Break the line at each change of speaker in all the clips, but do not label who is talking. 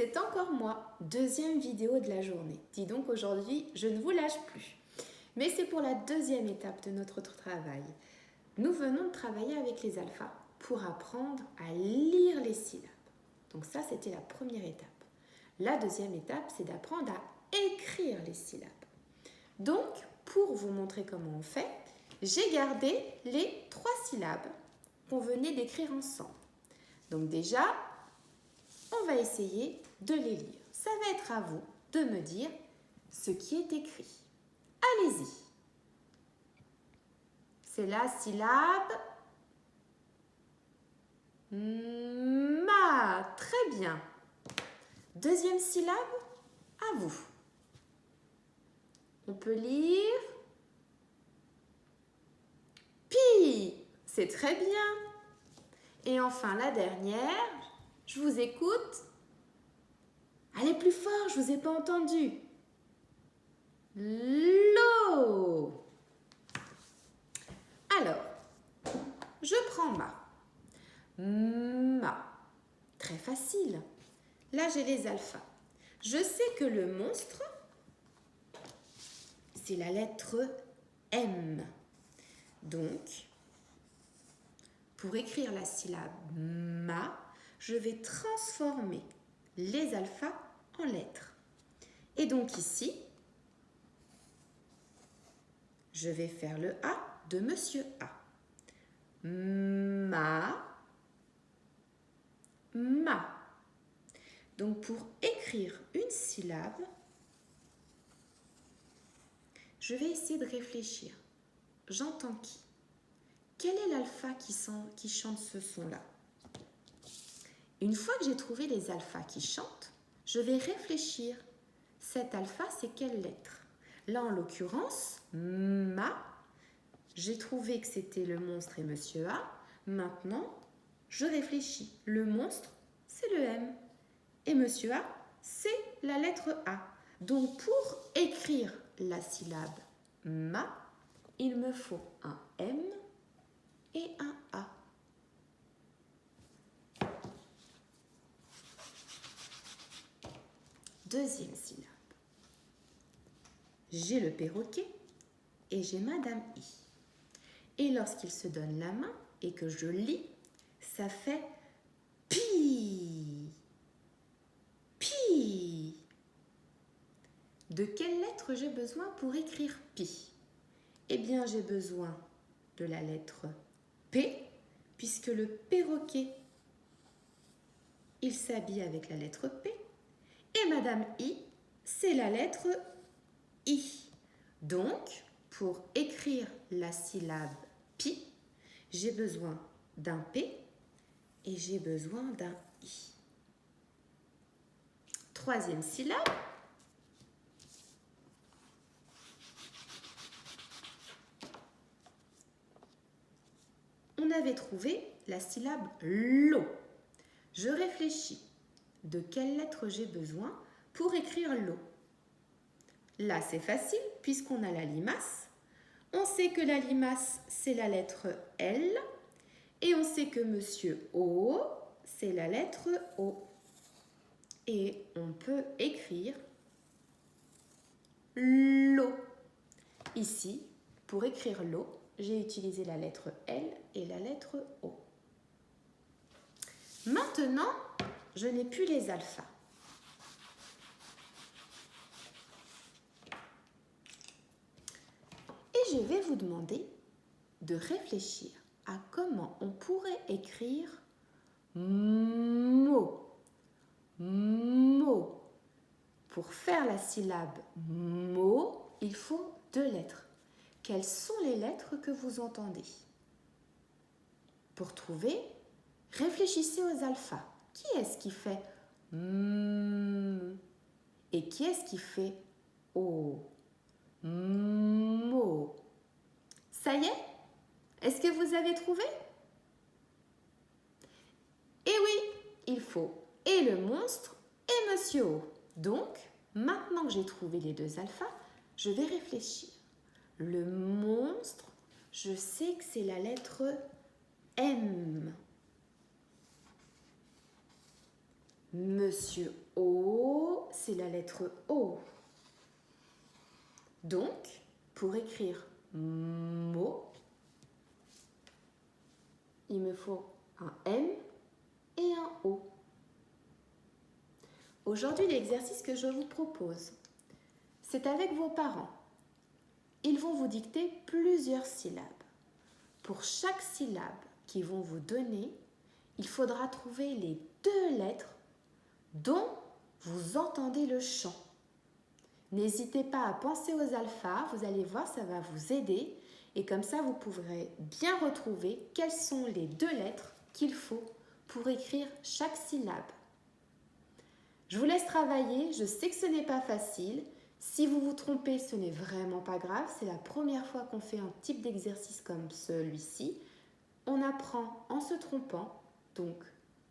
c'est encore moi, deuxième vidéo de la journée. Dis donc aujourd'hui, je ne vous lâche plus. Mais c'est pour la deuxième étape de notre travail. Nous venons de travailler avec les alphas pour apprendre à lire les syllabes. Donc ça, c'était la première étape. La deuxième étape, c'est d'apprendre à écrire les syllabes. Donc, pour vous montrer comment on fait, j'ai gardé les 3 syllabes qu'on venait d'écrire ensemble. Donc déjà, on va essayer de les lire. Ça va être à vous de me dire ce qui est écrit. Allez-y. C'est la syllabe ma. Très bien. Deuxième syllabe, à vous. On peut lire pi. C'est très bien. Et enfin, la dernière, je vous écoute. Allez plus fort, je ne vous ai pas entendu. L'eau. Alors, je prends ma. Ma. Très facile. Là, j'ai les alphas. Je sais que le monstre, c'est la lettre M. Donc, pour écrire la syllabe ma, je vais transformer les alphas en lettres. Et donc ici, je vais faire le A de Monsieur A. Ma. Donc pour écrire une syllabe, je vais essayer de réfléchir. J'entends qui? Quel est l'alpha qui chante ce son-là? Une fois que j'ai trouvé les alphas qui chantent, je vais réfléchir. Cet alpha, c'est quelle lettre? Là, en l'occurrence, ma, j'ai trouvé que c'était le monstre et Monsieur A. Maintenant, je réfléchis. Le monstre, c'est le M. Et Monsieur A, c'est la lettre A. Donc, pour écrire la syllabe ma, il me faut un M et un A. Deuxième syllabe. J'ai le perroquet et j'ai Madame I. Et lorsqu'il se donne la main et que je lis, ça fait pi. Pi. De quelle lettre j'ai besoin pour écrire pi? Eh bien, j'ai besoin de la lettre P, puisque le perroquet, il s'habille avec la lettre P. Et Madame I, c'est la lettre I. Donc, pour écrire la syllabe pi, j'ai besoin d'un P et j'ai besoin d'un I. Troisième syllabe. On avait trouvé la syllabe l'eau. Je réfléchis. De quelle lettre j'ai besoin pour écrire l'eau? Là, c'est facile puisqu'on a la limace. On sait que la limace, c'est la lettre L. Et on sait que Monsieur O, c'est la lettre O. Et on peut écrire l'eau. Ici, pour écrire l'eau, j'ai utilisé la lettre L et la lettre O. Maintenant, je n'ai plus les alphas. Et je vais vous demander de réfléchir à comment on pourrait écrire mot. Mot. Pour faire la syllabe mot, il faut 2 lettres. Quelles sont les lettres que vous entendez? Pour trouver, réfléchissez aux alphas. Qui est-ce qui fait m? Et qui est-ce qui fait o? Mo. Ça y est? Est-ce que vous avez trouvé? Eh oui, il faut et le monstre et Monsieur O. Donc, maintenant que j'ai trouvé les 2 alphas, je vais réfléchir. Le monstre, je sais que c'est la lettre M. Monsieur O, c'est la lettre O. Donc, pour écrire mot, il me faut un M et un O. Aujourd'hui, l'exercice que je vous propose, c'est avec vos parents. Ils vont vous dicter plusieurs syllabes. Pour chaque syllabe qu'ils vont vous donner, il faudra trouver les 2 lettres dont vous entendez le chant. N'hésitez pas à penser aux alphas, vous allez voir, ça va vous aider. Et comme ça, vous pourrez bien retrouver quelles sont les 2 lettres qu'il faut pour écrire chaque syllabe. Je vous laisse travailler, je sais que ce n'est pas facile. Si vous vous trompez, ce n'est vraiment pas grave. C'est la première fois qu'on fait un type d'exercice comme celui-ci. On apprend en se trompant, donc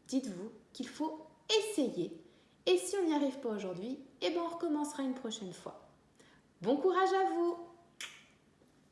dites-vous qu'il faut essayer. Et si on n'y arrive pas aujourd'hui, eh ben on recommencera une prochaine fois. Bon courage à vous!